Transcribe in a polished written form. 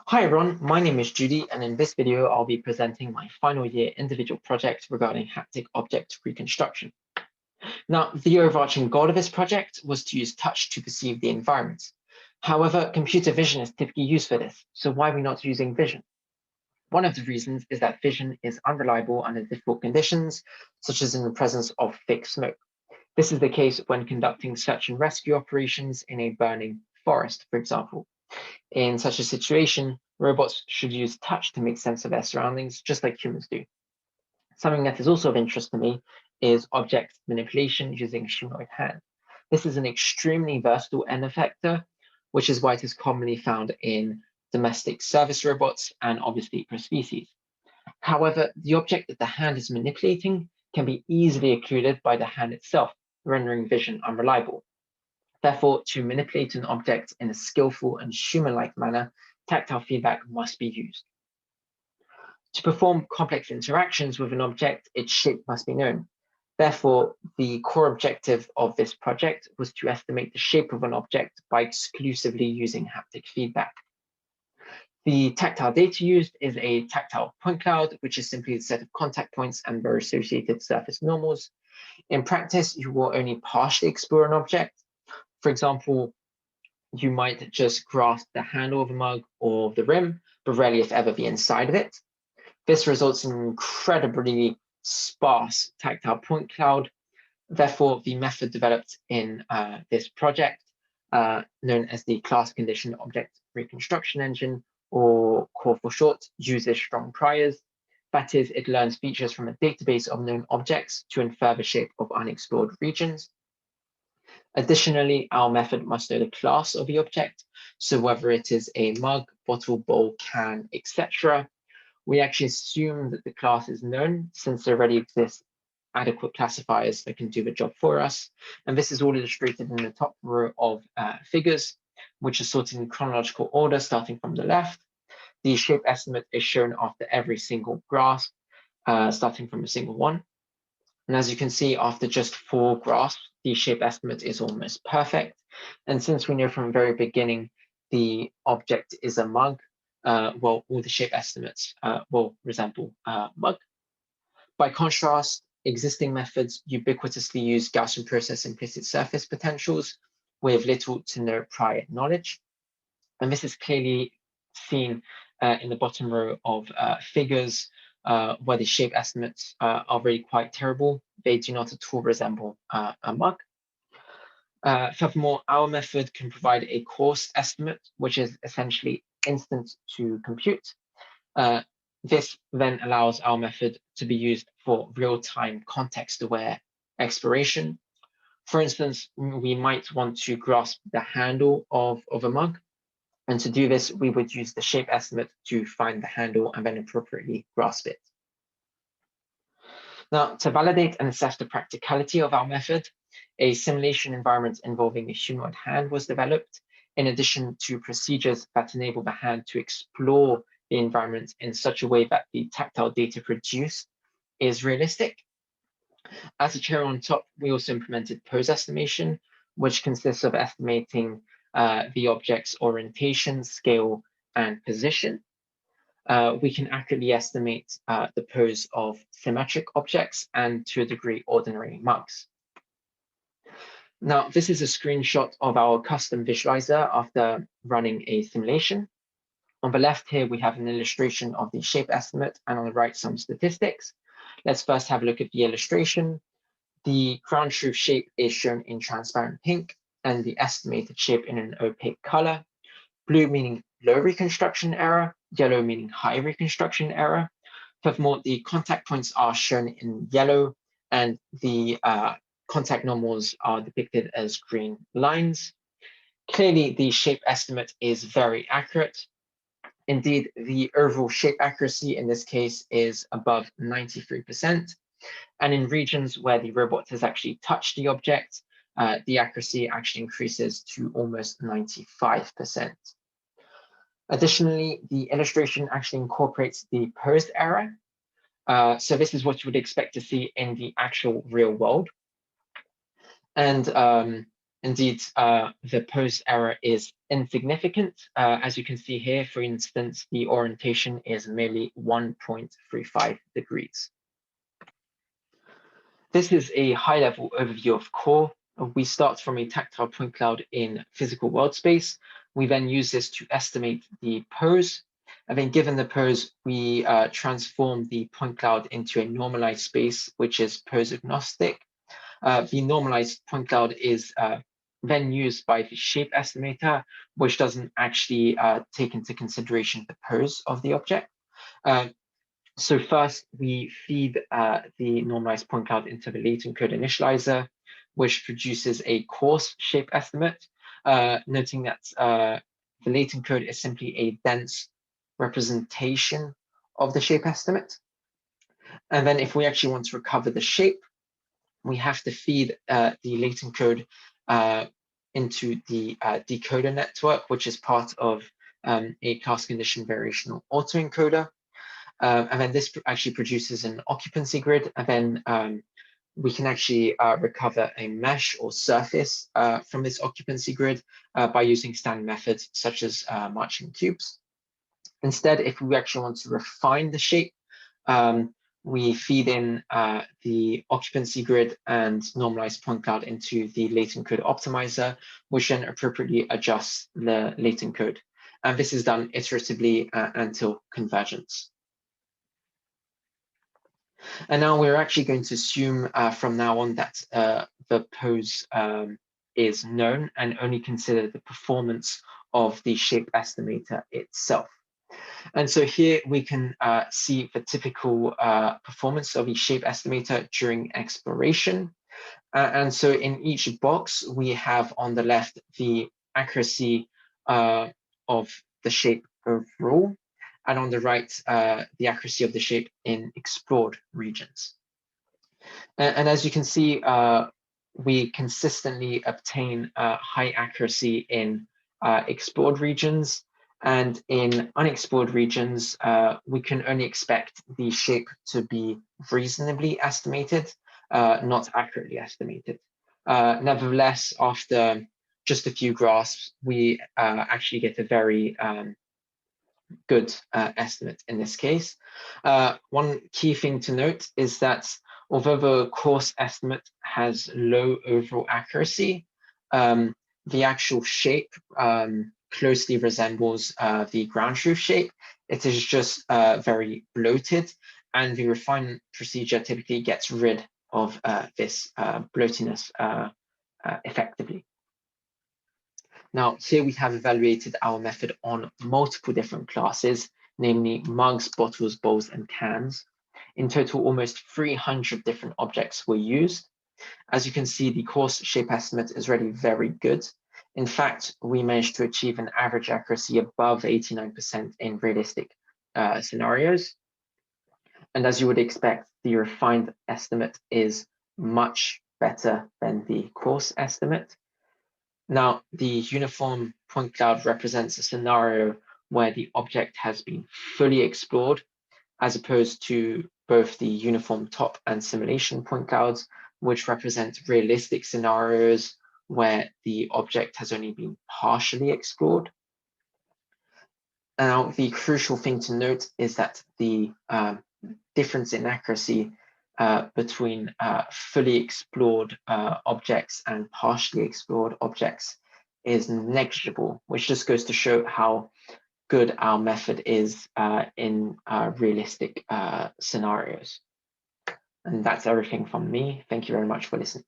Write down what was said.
Hi everyone, my name is Judy, and in this video, I'll be presenting my final year individual project regarding haptic object reconstruction. Now, the overarching goal of this project was to use touch to perceive the environment. However, computer vision is typically used for this, so why are we not using vision? One of the reasons is that vision is unreliable under difficult conditions, such as in the presence of thick smoke. This is the case when conducting search and rescue operations in a burning forest, for example. In such a situation, robots should use touch to make sense of their surroundings, just like humans do. Something that is also of interest to me is object manipulation using a humanoid hand. This is an extremely versatile end effector, which is why it is commonly found in domestic service robots and obviously per species. However, the object that the hand is manipulating can be easily occluded by the hand itself, rendering vision unreliable. Therefore, to manipulate an object in a skillful and human-like manner, tactile feedback must be used. To perform complex interactions with an object, its shape must be known. Therefore, the core objective of this project was to estimate the shape of an object by exclusively using haptic feedback. The tactile data used is a tactile point cloud, which is simply the set of contact points and their associated surface normals. In practice, you will only partially explore an object. For example, you might just grasp the handle of a mug or the rim, but rarely, if ever, the inside of it. This results in an incredibly sparse tactile point cloud. Therefore, the method developed in this project, known as the class condition object reconstruction engine, or CORE for short, uses strong priors. That is, it learns features from a database of known objects to infer the shape of unexplored regions. Additionally, our method must know the class of the object, so whether it is a mug, bottle, bowl, can, etc. We actually assume that the class is known since there already exists adequate classifiers that can do the job for us. And this is all illustrated in the top row of figures, which are sorted in chronological order starting from the left. The shape estimate is shown after every single grasp, starting from a single one. And as you can see, after just 4 grasps, the shape estimate is almost perfect. And since we know from the very beginning the object is a mug, well, all the shape estimates will resemble a mug. By contrast, existing methods ubiquitously use Gaussian process implicit surface potentials with little to no prior knowledge. And this is clearly seen in the bottom row of figures where the shape estimates are really quite terrible. They do not at all resemble a mug. Furthermore, our method can provide a coarse estimate, which is essentially instant to compute. This then allows our method to be used for real-time context-aware exploration. For instance, we might want to grasp the handle of a mug. And to do this, we would use the shape estimate to find the handle and then appropriately grasp it. Now, to validate and assess the practicality of our method, a simulation environment involving a humanoid hand was developed, in addition to procedures that enable the hand to explore the environment in such a way that the tactile data produced is realistic. As a cherry on top, we also implemented pose estimation, which consists of estimating the object's orientation, scale, and position. We can accurately estimate the pose of symmetric objects and, to a degree, ordinary mugs. Now, this is a screenshot of our custom visualizer after running a simulation. On the left here, we have an illustration of the shape estimate, and on the right, some statistics. Let's first have a look at the illustration. The ground truth shape is shown in transparent pink, and the estimated shape in an opaque color. Blue meaning low reconstruction error, yellow meaning high reconstruction error. Furthermore, the contact points are shown in yellow, and the contact normals are depicted as green lines. Clearly, the shape estimate is very accurate. Indeed, the overall shape accuracy in this case is above 93%. And in regions where the robot has actually touched the object, the accuracy actually increases to almost 95%. Additionally, the illustration actually incorporates the posed error. So this is what you would expect to see in the actual real world. And Indeed, the pose error is insignificant. As you can see here, for instance, the orientation is merely 1.35 degrees. This is a high-level overview of core. We start from a tactile point cloud in physical world space. We then use this to estimate the pose. And then given the pose, we transform the point cloud into a normalized space, which is pose agnostic. The normalized point cloud is then used by the shape estimator, which doesn't actually take into consideration the pose of the object. So first, we feed the normalized point cloud into the latent code initializer, which produces a coarse shape estimate, noting that the latent code is simply a dense representation of the shape estimate. And then if we actually want to recover the shape, we have to feed the latent code into the decoder network, which is part of a class condition variational autoencoder. And then this actually produces an occupancy grid, and then we can actually recover a mesh or surface from this occupancy grid by using standard methods such as marching cubes. Instead, if we actually want to refine the shape, we feed in the occupancy grid and normalized point cloud into the latent code optimizer, which then appropriately adjusts the latent code. And this is done iteratively until convergence. And now we're actually going to assume from now on that the pose is known and only consider the performance of the shape estimator itself. And so here we can see the typical performance of the shape estimator during exploration. And so in each box, we have on the left the accuracy of the shape overall, and on the right, the accuracy of the shape in explored regions. And as you can see, we consistently obtain high accuracy in explored regions, and in unexplored regions, we can only expect the shape to be reasonably estimated, not accurately estimated. Nevertheless, after just a few grasps, we actually get a very good estimate in this case. One key thing to note is that although the coarse estimate has low overall accuracy, the actual shape closely resembles the ground truth shape. It is just very bloated, and the refinement procedure typically gets rid of this bloatiness effectively. Now, here we have evaluated our method on multiple different classes, namely mugs, bottles, bowls, and cans. In total, almost 300 different objects were used. As you can see, the coarse shape estimate is already very good. In fact, we managed to achieve an average accuracy above 89% in realistic scenarios. And as you would expect, the refined estimate is much better than the coarse estimate. Now, the uniform point cloud represents a scenario where the object has been fully explored, as opposed to both the uniform top and simulation point clouds, which represent realistic scenarios where the object has only been partially explored. Now, the crucial thing to note is that the difference in accuracy between fully explored objects and partially explored objects is negligible, which just goes to show how good our method is in realistic scenarios. And that's everything from me. Thank you very much for listening.